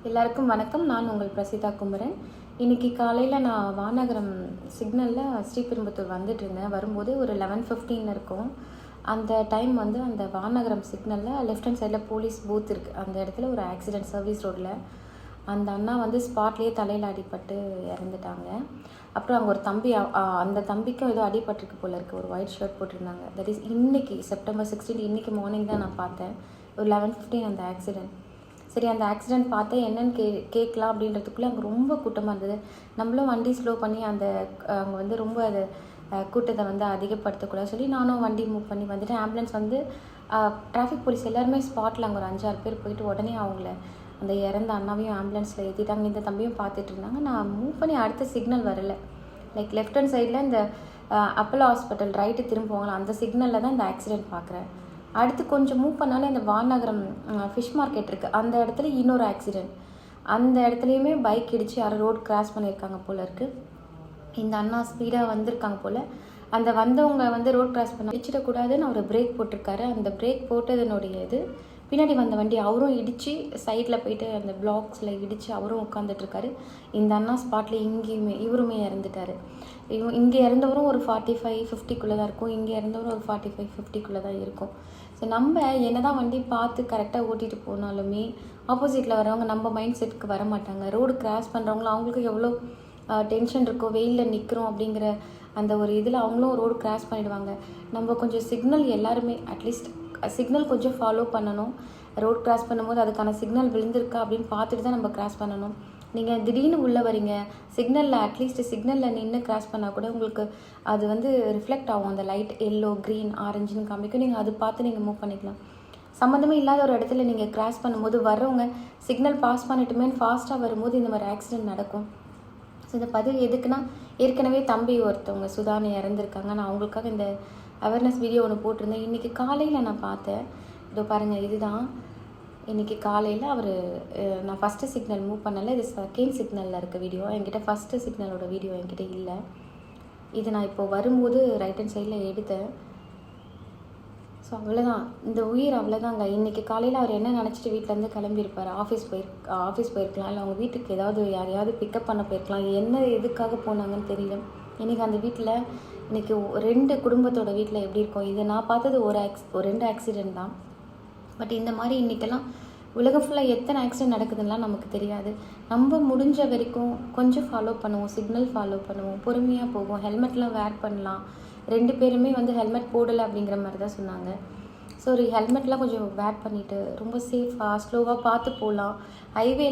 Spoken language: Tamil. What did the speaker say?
எல்லாருக்கும் வணக்கம். நான் உங்கள் பிரசிதா குமரன். இன்றைக்கி காலையில் நான் வானகரம் சிக்னலில் ஸ்ரீபெரும்புத்தூர் வந்துட்டு இருந்தேன். வரும்போது ஒரு 11:15 இருக்கும். அந்த டைம் வந்து அந்த வானகரம் சிக்னலில் லெஃப்ட் ஹேண்ட் சைடில் போலீஸ் பூத் இருக்குது. அந்த இடத்துல ஒரு ஆக்சிடெண்ட் சர்வீஸ் ரோடில் அந்த அண்ணா வந்து ஸ்பாட்லேயே தலையில் அடிபட்டு இறந்துட்டாங்க. அப்புறம் அங்கே ஒரு தம்பி, அந்த தம்பிக்கும் ஏதோ அடிபட்டிருக்கு போல இருக்குது. ஒரு ஒயிட் ஷர்ட் போட்டிருந்தாங்க. தட் இஸ் இன்றைக்கி செப்டம்பர் 16 இன்றைக்கி மார்னிங் தான் நான் பார்த்தேன். ஒரு 11:15 அந்த ஆக்சிடெண்ட். சரி, அந்த ஆக்சிடெண்ட் பார்த்தா என்னென்னு கேட்கலாம் அப்படின்றதுக்குள்ளே அங்கே ரொம்ப கூட்டமாக இருந்தது. நம்மளும் வண்டி ஸ்லோ பண்ணி அங்கே வந்து ரொம்ப அது கூட்டத்தை வந்து அதிகப்படுத்தக்கூடாது சொல்லி நானும் வண்டி மூவ் பண்ணி வந்துட்டு ஆம்புலன்ஸ் வந்து டிராஃபிக் போலீஸ் எல்லாருமே ஸ்பாட்டில் அங்கே ஒரு 5-6 பேர் போயிட்டு உடனே அவங்கள அந்த இறந்த அண்ணாவையும் ஆம்புலன்ஸில் ஏற்றிட்டாங்க. இந்த தம்பியும் பார்த்துட்டு இருந்தாங்க. நான் மூவ் பண்ணி அடுத்த சிக்னல் வரலை. லைக் லெஃப்ட் ஹேண்ட் சைடில் இந்த அப்போலோ ஹாஸ்பிட்டல் ரைட்டு திரும்புவாங்களா அந்த சிக்னலில் தான் இந்த ஆக்சிடெண்ட் பார்க்குறேன். அடுத்து கொஞ்சம் மூவ் பண்ணாலே இந்த வானகரம் ஃபிஷ் மார்க்கெட் இருக்குது. அந்த இடத்துல இன்னொரு ஆக்சிடெண்ட். அந்த இடத்துலையுமே பைக் இடித்து யாரும் ரோடு கிராஸ் பண்ணியிருக்காங்க போல் இருக்குது. இந்த அண்ணா ஸ்பீடாக வந்திருக்காங்க போல். அந்த வந்தவங்க வந்து ரோட் கிராஸ் பண்ண இடிச்சிடக்கூடாதுன்னு அவர் பிரேக் போட்டிருக்காரு. அந்த பிரேக் போட்டதனுடைய இது பின்னாடி வந்த வண்டி அவரும் இடித்து சைடில் போயிட்டு அந்த பிளாக்ஸில் இடித்து அவரும் உட்காந்துட்ருக்காரு. இந்த அண்ணா ஸ்பாட்டில் இவருமே இறந்துட்டார். இங்கே இறந்தவரும் ஒரு 45-50 தான் இருக்கும். இங்கே இறந்தவரும் ஒரு 45-50 தான் இருக்கும். ஸோ நம்ம என்ன தான் வண்டி பார்த்து கரெக்டாக ஓட்டிகிட்டு போனாலுமே ஆப்போசிட்டில் வரவங்க நம்ம மைண்ட் செட்டுக்கு வர மாட்டாங்க. ரோடு கிராஸ் பண்ணுறவங்களும் அவங்களுக்கு எவ்வளோ டென்ஷன் இருக்கோ, வெயிலில் நிற்கிறோம் அப்படிங்கிற அந்த ஒரு இதில் அவங்களும் ரோடு கிராஸ் பண்ணிவிடுவாங்க. நம்ம கொஞ்சம் சிக்னல் எல்லாருமே அட்லீஸ்ட் சிக்னல் கொஞ்சம் ஃபாலோ பண்ணணும். ரோடு கிராஸ் பண்ணும்போது அதுக்கான சிக்னல் விழுந்திருக்கா அப்படின்னு பார்த்துட்டு தான் நம்ம கிராஸ் பண்ணணும். நீங்கள் திடீர்னு உள்ளே வரீங்க, சிக்னலில் அட்லீஸ்ட் சிக்னலில் நின்று கிராஸ் பண்ணால் கூட உங்களுக்கு அது வந்து ரிஃப்ளெக்ட் ஆகும். அந்த லைட் எல்லோ, க்ரீன், ஆரஞ்சுன்னு காமிக்கும். நீங்கள் அது பார்த்து நீங்கள் மூவ் பண்ணிக்கலாம். சம்மந்தமே இல்லாத ஒரு இடத்துல நீங்கள் கிராஸ் பண்ணும்போது வர்றவங்க சிக்னல் பாஸ் பண்ணிட்டுமேன்னு ஃபாஸ்ட்டாக வரும்போது இந்த மாதிரி ஆக்சிடெண்ட் நடக்கும். ஸோ இந்த பதிவு எதுக்குன்னா, ஏற்கனவே தம்பி ஒருத்தவங்க சுதானி இறந்துருக்காங்க. நான் அவங்களுக்காக இந்த அவேர்னஸ் வீடியோ ஒன்று போட்டிருந்தேன். இன்றைக்கி காலையில் நான் பார்த்தேன். இதோ பாருங்கள், இதுதான் இன்றைக்கி காலையில் அவர் நான் ஃபஸ்ட்டு சிக்னல் மூவ் பண்ணலை. இது செகண்ட் சிக்னலில் இருக்க வீடியோ. என்கிட்ட ஃபஸ்ட்டு சிக்னலோட வீடியோ என்கிட்ட இல்லை. இது நான் இப்போது வரும்போது ரைட் ஹேண்ட் சைடில் எடுத்தேன். ஸோ அவ்வளோதான், இந்த உயிர் அவ்வளோதாங்க. இன்றைக்கி காலையில் அவர் என்ன நினச்சிட்டு வீட்டிலேருந்து கிளம்பியிருப்பார். ஆஃபீஸ் போயிருக்கலாம், இல்லை அவங்க வீட்டுக்கு ஏதாவது யாரையாவது பிக்கப் பண்ண போயிருக்கலாம். என்ன எதுக்காக போனாங்கன்னு தெரியல. இன்றைக்கி அந்த வீட்டில் இன்றைக்கி 2 குடும்பத்தோட வீட்டில் எப்படி இருக்கும். இது நான் பார்த்தது ஒரு 2 ஆக்சிடெண்ட் தான். பட் இந்த மாதிரி இன்றைக்கெல்லாம் உலகம் ஃபுல்லாக எத்தனை ஆக்சிடெண்ட் நடக்குதுன்னெலாம் நமக்கு தெரியாது. நம்ம முடிஞ்ச வரைக்கும் கொஞ்சம் ஃபாலோ பண்ணுவோம், சிக்னல் ஃபாலோ பண்ணுவோம், பொறுமையாக போவோம், ஹெல்மெட்லாம் வேர் பண்ணலாம். 2 பேருமே வந்து ஹெல்மெட் போடலை அப்படிங்கிற மாதிரி தான் சொன்னாங்க. ஸோ ஒரு ஹெல்மெட்லாம் கொஞ்சம் வேர் பண்ணிவிட்டு ரொம்ப சேஃபாக ஸ்லோவாக பார்த்து போகலாம். ஹைவே